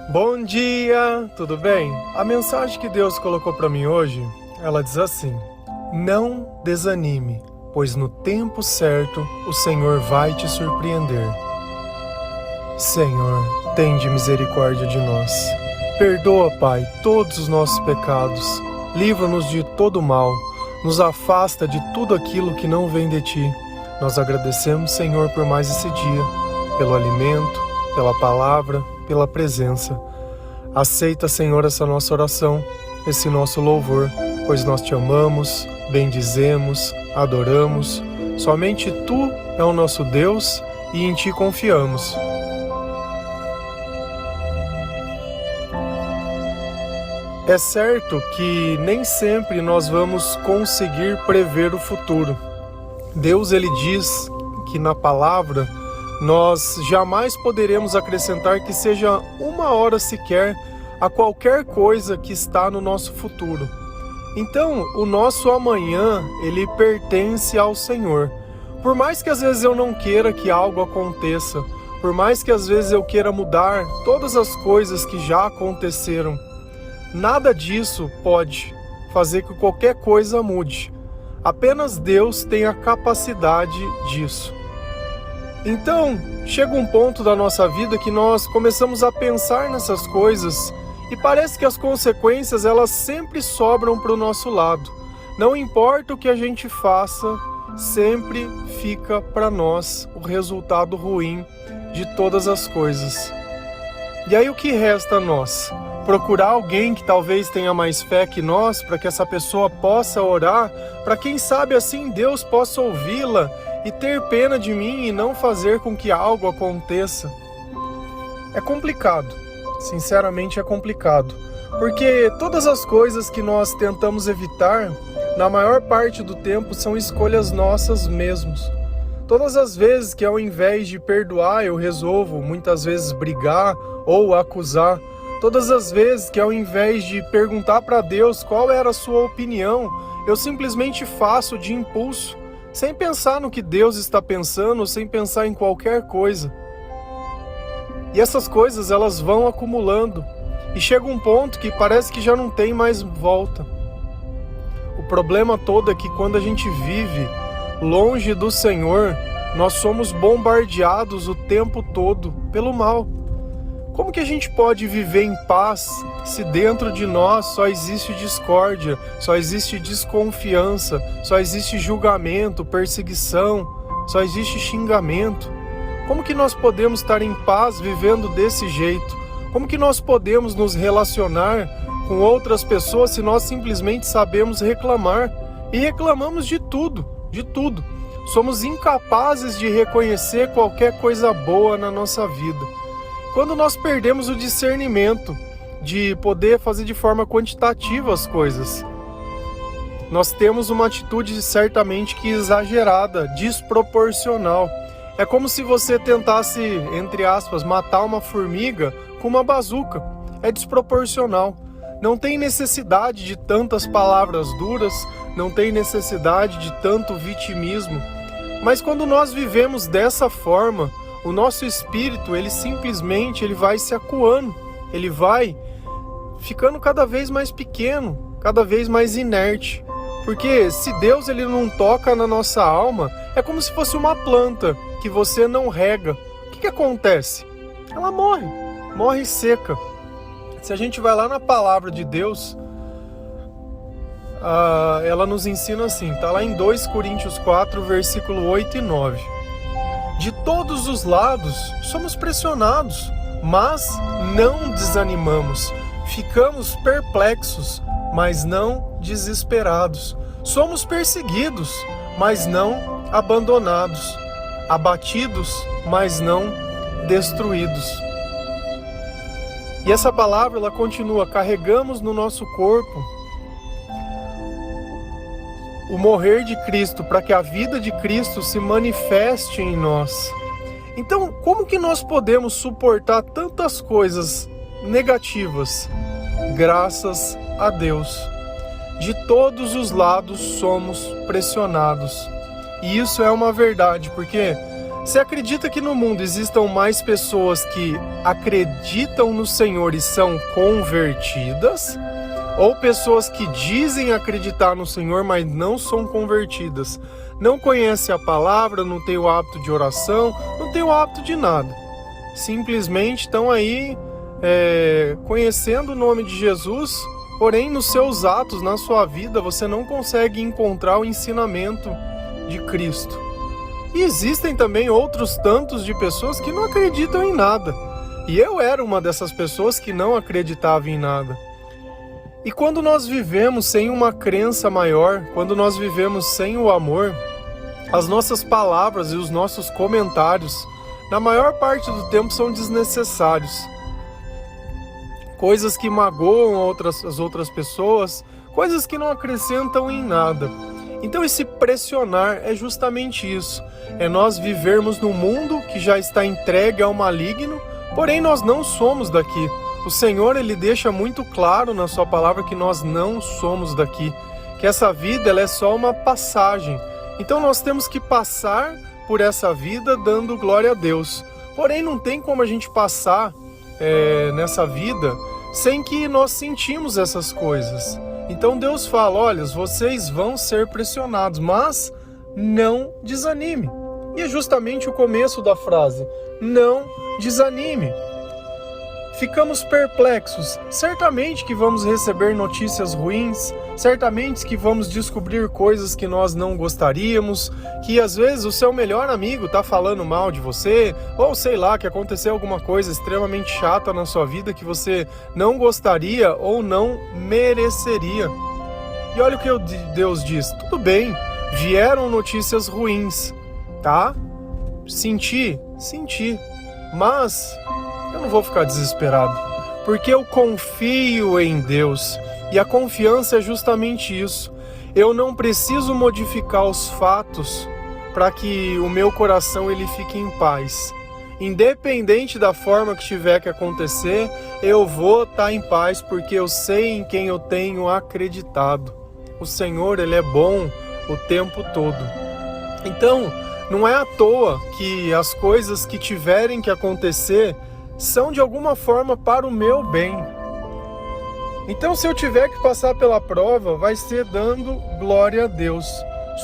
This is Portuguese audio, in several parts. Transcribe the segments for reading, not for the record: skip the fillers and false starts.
Bom dia, tudo bem? A mensagem que Deus colocou para mim hoje, ela diz assim: não desanime, pois no tempo certo o Senhor vai te surpreender. Senhor, tende misericórdia de nós. Perdoa, Pai, todos os nossos pecados. Livra-nos de todo mal. Nos afasta de tudo aquilo que não vem de Ti. Nós agradecemos, Senhor, por mais esse dia, pelo alimento, pela palavra, pela presença. Aceita, Senhor, essa nossa oração, esse nosso louvor, pois nós Te amamos, bendizemos, adoramos. Somente Tu é o nosso Deus e em Ti confiamos. É certo que nem sempre nós vamos conseguir prever o futuro. Deus, Ele diz que na palavra nós jamais poderemos acrescentar que seja uma hora sequer a qualquer coisa que está no nosso futuro. Então, o nosso amanhã, ele pertence ao Senhor. Por mais que às vezes eu não queira que algo aconteça, por mais que às vezes eu queira mudar todas as coisas que já aconteceram, nada disso pode fazer que qualquer coisa mude. Apenas Deus tem a capacidade disso. Então, chega um ponto da nossa vida que nós começamos a pensar nessas coisas e parece que as consequências elas sempre sobram para o nosso lado. Não importa o que a gente faça, sempre fica para nós o resultado ruim de todas as coisas. E aí o que resta a nós? Procurar alguém que talvez tenha mais fé que nós, para que essa pessoa possa orar, para quem sabe assim Deus possa ouvi-la e ter pena de mim e não fazer com que algo aconteça. É complicado, sinceramente é complicado, porque todas as coisas que nós tentamos evitar, na maior parte do tempo são escolhas nossas mesmos. Todas as vezes que ao invés de perdoar eu resolvo muitas vezes brigar ou acusar, todas as vezes que ao invés de perguntar para Deus qual era a sua opinião, eu simplesmente faço de impulso, sem pensar no que Deus está pensando, sem pensar em qualquer coisa. E essas coisas elas vão acumulando e chega um ponto que parece que já não tem mais volta. O problema todo é que quando a gente vive longe do Senhor, nós somos bombardeados o tempo todo pelo mal. Como que a gente pode viver em paz se dentro de nós só existe discórdia, só existe desconfiança, só existe julgamento, perseguição, só existe xingamento? Como que nós podemos estar em paz vivendo desse jeito? Como que nós podemos nos relacionar com outras pessoas se nós simplesmente sabemos reclamar? E reclamamos de tudo, de tudo. Somos incapazes de reconhecer qualquer coisa boa na nossa vida. Quando nós perdemos o discernimento de poder fazer de forma quantitativa as coisas, nós temos uma atitude certamente que exagerada, desproporcional. É como se você tentasse, entre aspas, matar uma formiga com uma bazuca. É desproporcional. Não tem necessidade de tantas palavras duras, não tem necessidade de tanto vitimismo. Mas quando nós vivemos dessa forma, o nosso espírito, ele simplesmente vai se acuando, ele vai ficando cada vez mais pequeno, cada vez mais inerte. Porque se Deus ele não toca na nossa alma, é como se fosse uma planta que você não rega. O que acontece? Ela morre seca. Se a gente vai lá na palavra de Deus, ela nos ensina assim, está lá em 2 Coríntios 4, versículo 8 e 9. De todos os lados somos pressionados, mas não desanimamos. Ficamos perplexos, mas não desesperados. Somos perseguidos, mas não abandonados. Abatidos, mas não destruídos. E essa palavra ela continua: carregamos no nosso corpo o morrer de Cristo, para que a vida de Cristo se manifeste em nós. Então, como que nós podemos suportar tantas coisas negativas? Graças a Deus. De todos os lados somos pressionados. E isso é uma verdade, porque Você acredita que no mundo existam mais pessoas que acreditam no Senhor e são convertidas? Ou pessoas que dizem acreditar no Senhor, mas não são convertidas? Não conhecem a palavra, não têm o hábito de oração, não têm o hábito de nada. Simplesmente estão aí conhecendo o nome de Jesus, porém nos seus atos, na sua vida, você não consegue encontrar o ensinamento de Cristo. E existem também outros tantos de pessoas que não acreditam em nada. E eu era uma dessas pessoas que não acreditava em nada. E quando nós vivemos sem uma crença maior, quando nós vivemos sem o amor, as nossas palavras e os nossos comentários, na maior parte do tempo, são desnecessários. Coisas que magoam as outras pessoas, coisas que não acrescentam em nada. Então esse pressionar é justamente isso. É nós vivermos num mundo que já está entregue ao maligno, porém nós não somos daqui. O Senhor, Ele deixa muito claro na sua palavra que nós não somos daqui. Que essa vida ela é só uma passagem. Então nós temos que passar por essa vida dando glória a Deus. Porém não tem como a gente passar nessa vida sem que nós sentimos essas coisas. Então Deus fala, olha, vocês vão ser pressionados, mas não desanime. E é justamente o começo da frase, não desanime. Ficamos perplexos, certamente que vamos receber notícias ruins, certamente que vamos descobrir coisas que nós não gostaríamos, que às vezes o seu melhor amigo está falando mal de você, ou sei lá, que aconteceu alguma coisa extremamente chata na sua vida que você não gostaria ou não mereceria. E olha o que Deus diz, tudo bem, vieram notícias ruins, tá? Senti, mas eu não vou ficar desesperado, porque eu confio em Deus, e a confiança é justamente isso. Eu não preciso modificar os fatos para que o meu coração ele fique em paz. Independente da forma que tiver que acontecer, eu vou estar em paz, porque eu sei em quem eu tenho acreditado. O Senhor, Ele é bom o tempo todo. Então, não é à toa que as coisas que tiverem que acontecer são de alguma forma para o meu bem. Então, se eu tiver que passar pela prova, vai ser dando glória a Deus.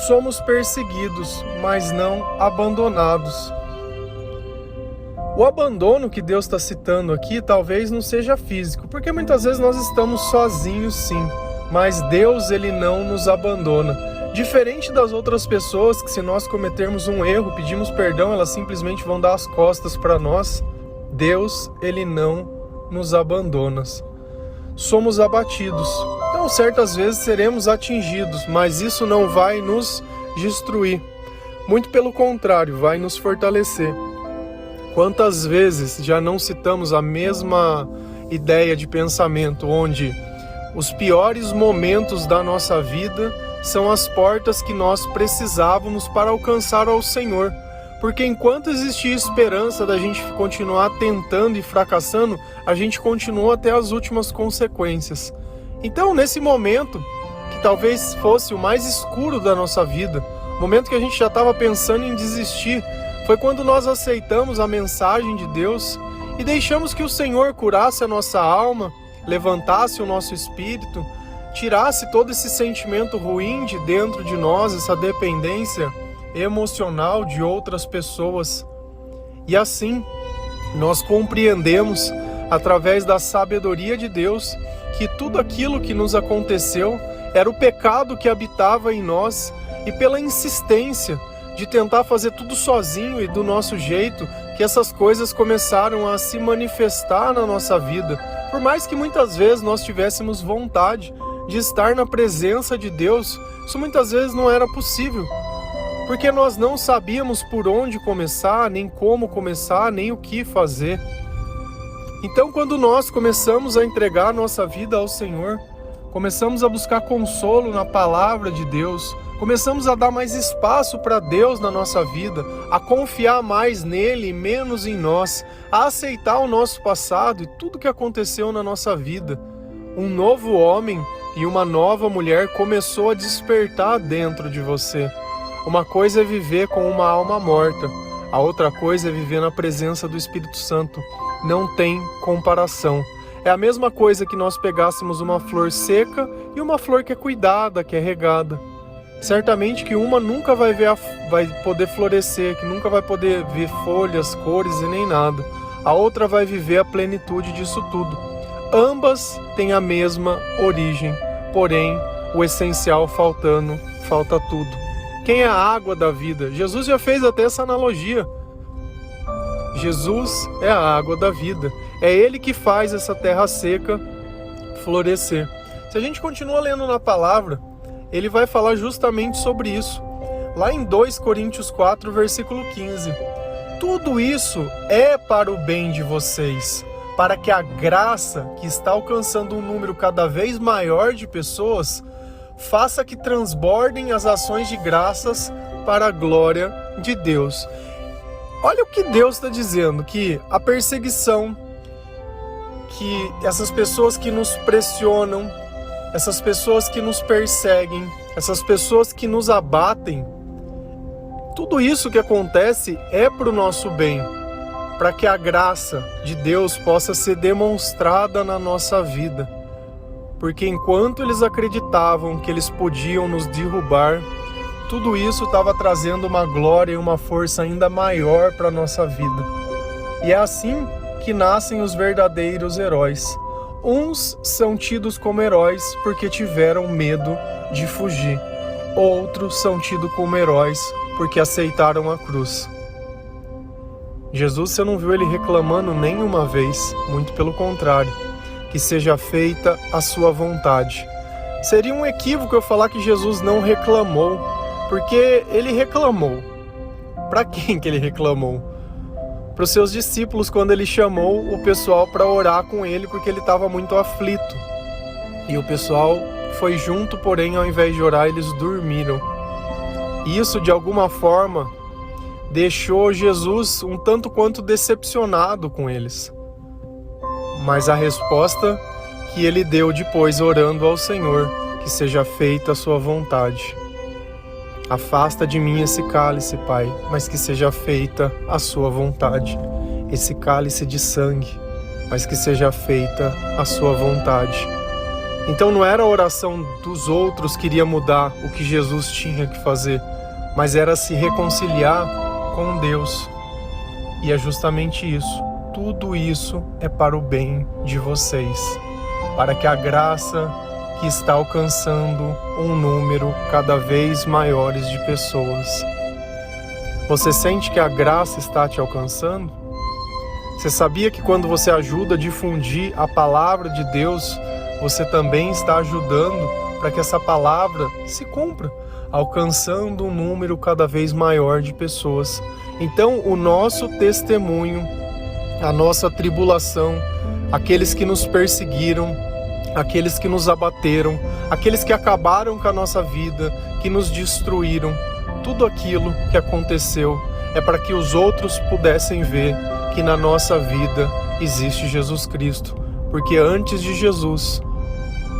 Somos perseguidos, mas não abandonados. O abandono que Deus está citando aqui talvez não seja físico, porque muitas vezes nós estamos sozinhos sim, mas Deus ele não nos abandona. Diferente das outras pessoas que, se nós cometermos um erro, pedimos perdão, elas simplesmente vão dar as costas para nós. Deus, Ele não nos abandona. Somos abatidos. Então, certas vezes seremos atingidos, mas isso não vai nos destruir. Muito pelo contrário, vai nos fortalecer. Quantas vezes já não citamos a mesma ideia de pensamento, onde os piores momentos da nossa vida são as portas que nós precisávamos para alcançar ao Senhor. Porque enquanto existia esperança da gente continuar tentando e fracassando, a gente continua até as últimas consequências. Então, nesse momento, que talvez fosse o mais escuro da nossa vida, momento que a gente já estava pensando em desistir, foi quando nós aceitamos a mensagem de Deus e deixamos que o Senhor curasse a nossa alma, levantasse o nosso espírito, tirasse todo esse sentimento ruim de dentro de nós, essa dependência emocional de outras pessoas. E assim, nós compreendemos, através da sabedoria de Deus, que tudo aquilo que nos aconteceu era o pecado que habitava em nós, e pela insistência de tentar fazer tudo sozinho e do nosso jeito, que essas coisas começaram a se manifestar na nossa vida. Por mais que muitas vezes nós tivéssemos vontade de estar na presença de Deus, isso muitas vezes não era possível, porque nós não sabíamos por onde começar, nem como começar, nem o que fazer. Então, quando nós começamos a entregar nossa vida ao Senhor, começamos a buscar consolo na palavra de Deus, começamos a dar mais espaço para Deus na nossa vida, a confiar mais nele e menos em nós, a aceitar o nosso passado e tudo que aconteceu na nossa vida, um novo homem e uma nova mulher começou a despertar dentro de você. Uma coisa é viver com uma alma morta, A outra coisa é viver na presença do Espírito Santo. Não tem comparação. É a mesma coisa que nós pegássemos uma flor seca e uma flor que é cuidada, que é regada. Certamente que uma nunca vai poder florescer, que nunca vai poder ver folhas, cores e nem nada. A outra vai viver a plenitude disso tudo. Ambas têm a mesma origem, porém o essencial faltando, falta tudo. Quem é a água da vida? Jesus já fez até essa analogia. Jesus é a água da vida. É Ele que faz essa terra seca florescer. Se a gente continua lendo na palavra, ele vai falar justamente sobre isso. Lá em 2 Coríntios 4, versículo 15. Tudo isso é para o bem de vocês, para que a graça que está alcançando um número cada vez maior de pessoas faça que transbordem as ações de graças para a glória de Deus. Olha o que Deus está dizendo, que a perseguição, que essas pessoas que nos pressionam, essas pessoas que nos perseguem, essas pessoas que nos abatem, tudo isso que acontece é para o nosso bem, para que a graça de Deus possa ser demonstrada na nossa vida. Porque enquanto eles acreditavam que eles podiam nos derrubar, tudo isso estava trazendo uma glória e uma força ainda maior para a nossa vida. E é assim que nascem os verdadeiros heróis. Uns são tidos como heróis porque tiveram medo de fugir. Outros são tidos como heróis porque aceitaram a cruz. Jesus, você não viu ele reclamando nenhuma vez, muito pelo contrário, que seja feita a sua vontade. Seria um equívoco eu falar que Jesus não reclamou, porque ele reclamou. Para quem que ele reclamou? Para os seus discípulos, quando ele chamou o pessoal para orar com ele, porque ele estava muito aflito. E o pessoal foi junto, porém, ao invés de orar, eles dormiram. Isso, de alguma forma, deixou Jesus um tanto quanto decepcionado com eles. Mas a resposta que ele deu depois, orando ao Senhor, que seja feita a sua vontade. Afasta de mim esse cálice, Pai, mas que seja feita a sua vontade. Esse cálice de sangue, mas que seja feita a sua vontade. Então não era a oração dos outros que iria mudar o que Jesus tinha que fazer, mas era se reconciliar com Deus. E é justamente isso. Tudo isso é para o bem de vocês, para que a graça que está alcançando um número cada vez maiores de pessoas. Você sente que a graça está te alcançando? Você sabia que quando você ajuda a difundir a palavra de Deus, você também está ajudando para que essa palavra se cumpra, alcançando um número cada vez maior de pessoas. Então, o nosso testemunho, a nossa tribulação, aqueles que nos perseguiram, aqueles que nos abateram, aqueles que acabaram com a nossa vida, que nos destruíram, tudo aquilo que aconteceu é para que os outros pudessem ver que na nossa vida existe Jesus Cristo, porque antes de Jesus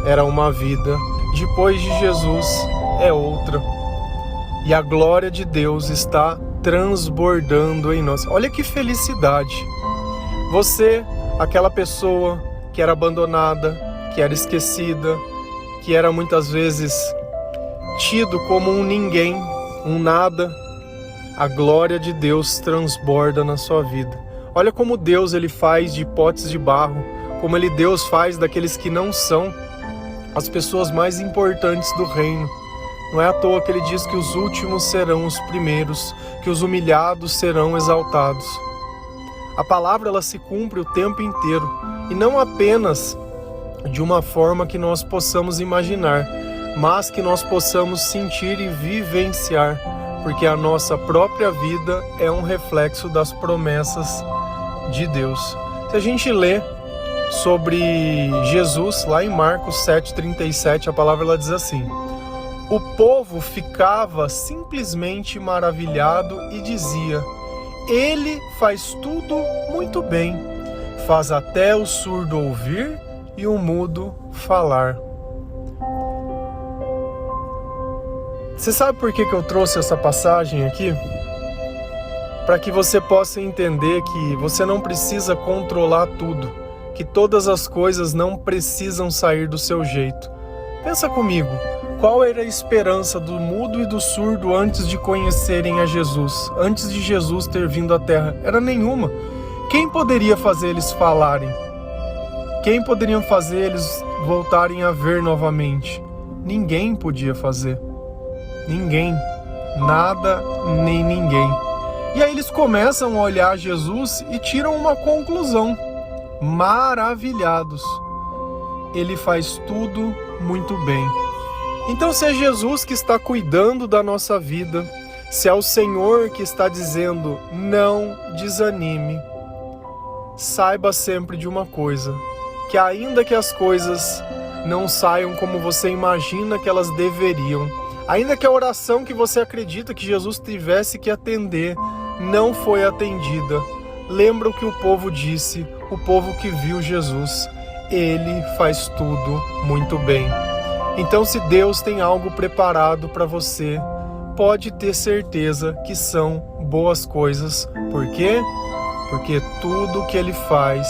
era uma vida, depois de Jesus é outra, e a glória de Deus está transbordando em nós. Olha que felicidade! Você, aquela pessoa que era abandonada, que era esquecida, que era muitas vezes tido como um ninguém, um nada, a glória de Deus transborda na sua vida. Olha como Deus ele faz de potes de barro, como Deus faz daqueles que não são as pessoas mais importantes do reino. Não é à toa que ele diz que os últimos serão os primeiros, que os humilhados serão exaltados. A palavra ela se cumpre o tempo inteiro, e não apenas de uma forma que nós possamos imaginar, mas que nós possamos sentir e vivenciar, porque a nossa própria vida é um reflexo das promessas de Deus. Se a gente lê sobre Jesus, lá em Marcos 7,37, a palavra ela diz assim: o povo ficava simplesmente maravilhado e dizia: ele faz tudo muito bem, faz até o surdo ouvir e o mudo falar. Você sabe por que eu trouxe essa passagem aqui? para que você possa entender que você não precisa controlar tudo, que todas as coisas não precisam sair do seu jeito. Pensa comigo, qual era a esperança do mudo e do surdo antes de conhecerem a Jesus, antes de Jesus ter vindo à Terra? Era nenhuma. Quem poderia fazer eles falarem? Quem poderia fazer eles voltarem a ver novamente? Ninguém podia fazer. Ninguém. Nada nem ninguém. E aí eles começam a olhar Jesus e tiram uma conclusão. Maravilhados. Ele faz tudo muito bem. Então, se é Jesus que está cuidando da nossa vida, se é o Senhor que está dizendo, não desanime, saiba sempre de uma coisa, que ainda que as coisas não saiam como você imagina que elas deveriam, ainda que a oração que você acredita que Jesus tivesse que atender não foi atendida, lembra o que o povo disse, o povo que viu Jesus, ele faz tudo muito bem. Então, se Deus tem algo preparado para você, pode ter certeza que são boas coisas. Por quê? Porque tudo que Ele faz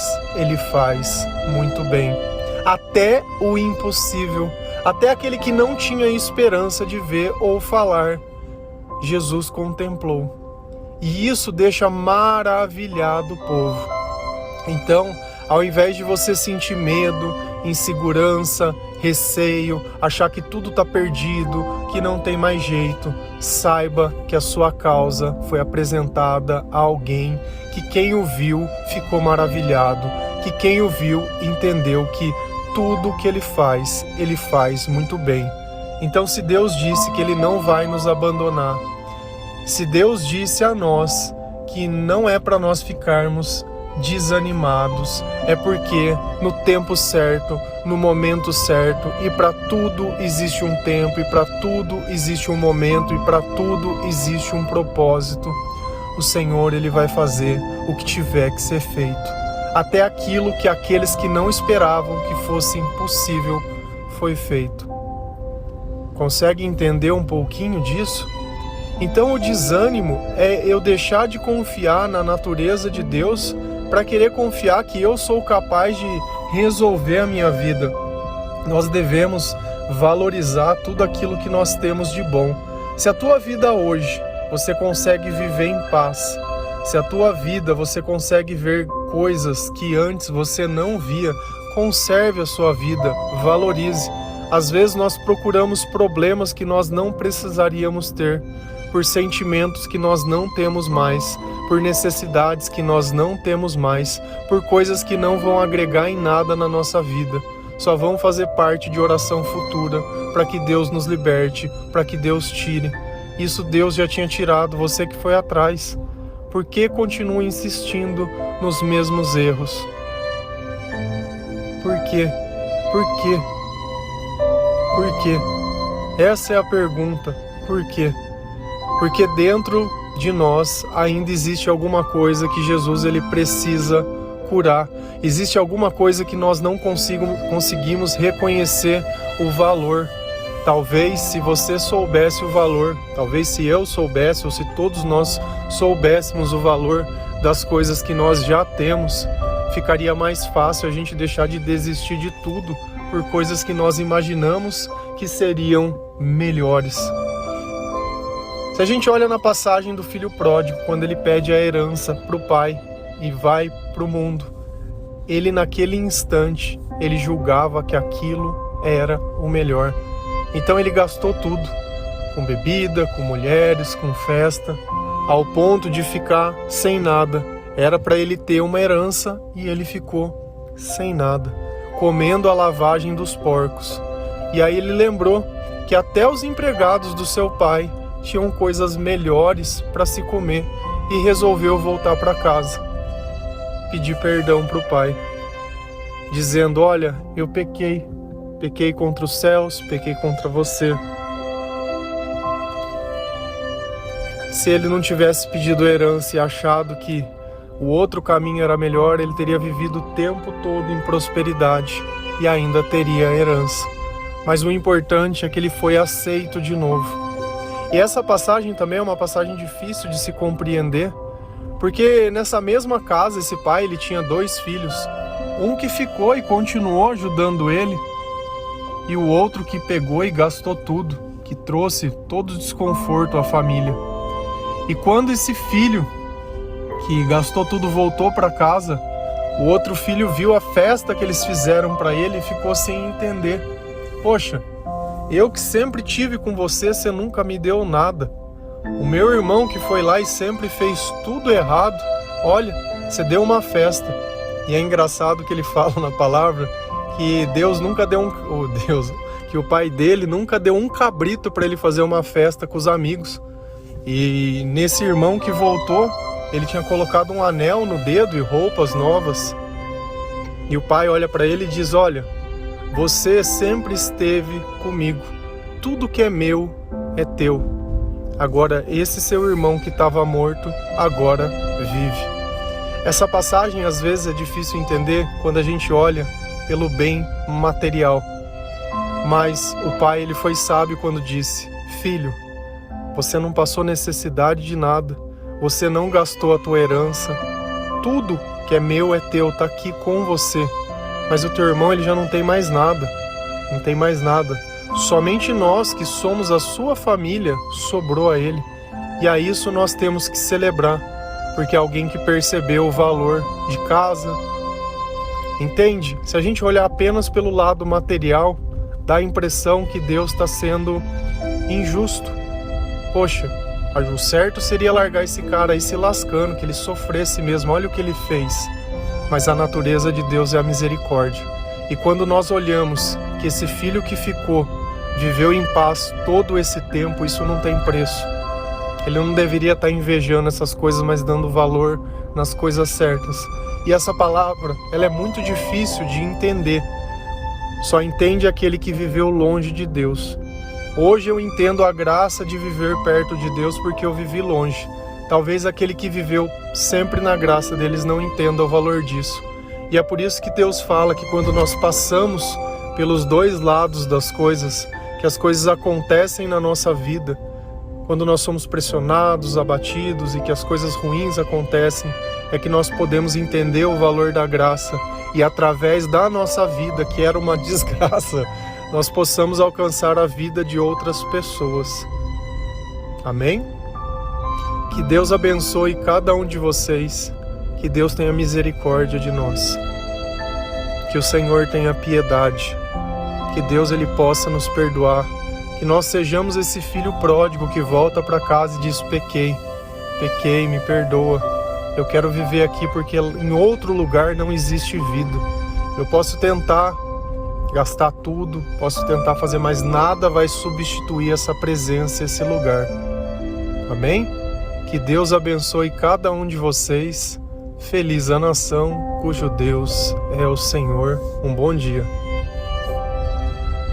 muito bem. Até o impossível, até aquele que não tinha esperança de ver ou falar, Jesus contemplou. E isso deixa maravilhado o povo. Então, ao invés de você sentir medo, insegurança, receio, achar que tudo está perdido, que não tem mais jeito, saiba que a sua causa foi apresentada a alguém que quem o viu ficou maravilhado, que quem o viu entendeu que tudo que ele faz muito bem. Então, se Deus disse que Ele não vai nos abandonar, se Deus disse a nós que não é para nós ficarmos desanimados, é porque no tempo certo, no momento certo, e para tudo existe um tempo, e para tudo existe um momento, e para tudo existe um propósito. O Senhor, Ele vai fazer o que tiver que ser feito. Até aquilo que aqueles que não esperavam que fosse impossível foi feito. Consegue entender um pouquinho disso? Então o desânimo é eu deixar de confiar na natureza de Deus para querer confiar que eu sou capaz de resolver a minha vida. Nós devemos valorizar tudo aquilo que nós temos de bom. Se a tua vida hoje você consegue viver em paz, se a tua vida você consegue ver coisas que antes você não via, conserve a sua vida, valorize. Às vezes nós procuramos problemas que nós não precisaríamos ter, por sentimentos que nós não temos mais, por necessidades que nós não temos mais, por coisas que não vão agregar em nada na nossa vida, só vão fazer parte de oração futura, para que Deus nos liberte, para que Deus tire. Isso Deus já tinha tirado, você que foi atrás. Por que continua insistindo nos mesmos erros? Por quê? Por quê? Por quê? Essa é a pergunta. Por quê? Porque dentro de nós ainda existe alguma coisa que Jesus ele precisa curar. Existe alguma coisa que nós não conseguimos reconhecer o valor. Talvez se você soubesse o valor, talvez se eu soubesse ou se todos nós soubéssemos o valor das coisas que nós já temos, ficaria mais fácil a gente deixar de desistir de tudo por coisas que nós imaginamos que seriam melhores. Se a gente olha na passagem do filho pródigo, quando ele pede a herança para o pai e vai para o mundo, ele naquele instante, ele julgava que aquilo era o melhor. Então ele gastou tudo, com bebida, com mulheres, com festa, ao ponto de ficar sem nada. Era para ele ter uma herança e ele ficou sem nada, comendo a lavagem dos porcos. E aí ele lembrou que até os empregados do seu pai tinham coisas melhores para se comer e resolveu voltar para casa, pedir perdão para o pai, dizendo: olha, eu pequei contra os céus, pequei contra você. Se ele não tivesse pedido herança e achado que o outro caminho era melhor, ele teria vivido o tempo todo em prosperidade e ainda teria herança. Mas o importante é que ele foi aceito de novo. E essa passagem também é uma passagem difícil de se compreender, Porque nessa mesma casa, esse pai, ele tinha 2 filhos. Um que ficou e continuou ajudando ele, e o outro que pegou e gastou tudo, que trouxe todo o desconforto à família. E quando esse filho que gastou tudo voltou para casa, o outro filho viu a festa que eles fizeram para ele e ficou sem entender. Poxa, eu que sempre tive com você, você nunca me deu nada. O meu irmão que foi lá e sempre fez tudo errado, olha, você deu uma festa. E é engraçado que ele fala na palavra que Deus nunca deu que o pai dele nunca deu um cabrito para ele fazer uma festa com os amigos. E nesse irmão que voltou, ele tinha colocado um anel no dedo e roupas novas. E o pai olha para ele e diz: olha, você sempre esteve comigo. Tudo que é meu é teu. Agora esse seu irmão que estava morto, agora vive. Essa passagem às vezes é difícil entender quando a gente olha pelo bem material. Mas o pai, ele foi sábio quando disse: filho, você não passou necessidade de nada. Você não gastou a tua herança. Tudo que é meu é teu, está aqui com você. Mas o teu irmão, ele já não tem mais nada. Não tem mais nada. Somente nós que somos a sua família sobrou a ele. E a isso nós temos que celebrar, porque é alguém que percebeu o valor de casa. Entende? Se a gente olhar apenas pelo lado material, dá a impressão que Deus está sendo injusto. Poxa, o certo seria largar esse cara aí se lascando, que ele sofresse mesmo, olha o que ele fez. Mas a natureza de Deus é a misericórdia. E quando nós olhamos que esse filho que ficou, viveu em paz todo esse tempo, isso não tem preço. Ele não deveria estar invejando essas coisas, mas dando valor nas coisas certas. E essa palavra, ela é muito difícil de entender. Só entende aquele que viveu longe de Deus. Hoje eu entendo a graça de viver perto de Deus porque eu vivi longe. Talvez aquele que viveu sempre na graça deles não entenda o valor disso. E é por isso que Deus fala que quando nós passamos pelos 2 lados das coisas, que as coisas acontecem na nossa vida, quando nós somos pressionados, abatidos e que as coisas ruins acontecem, é que nós podemos entender o valor da graça e através da nossa vida, que era uma desgraça, nós possamos alcançar a vida de outras pessoas. Amém? Que Deus abençoe cada um de vocês, que Deus tenha misericórdia de nós, que o Senhor tenha piedade, que Deus ele possa nos perdoar, que nós sejamos esse filho pródigo que volta para casa e diz: pequei, me perdoa, eu quero viver aqui porque em outro lugar não existe vida. Eu posso tentar gastar tudo, posso tentar fazer, mas nada vai substituir essa presença, esse lugar. Amém? Que Deus abençoe cada um de vocês. Feliz a nação cujo Deus é o Senhor. Um bom dia.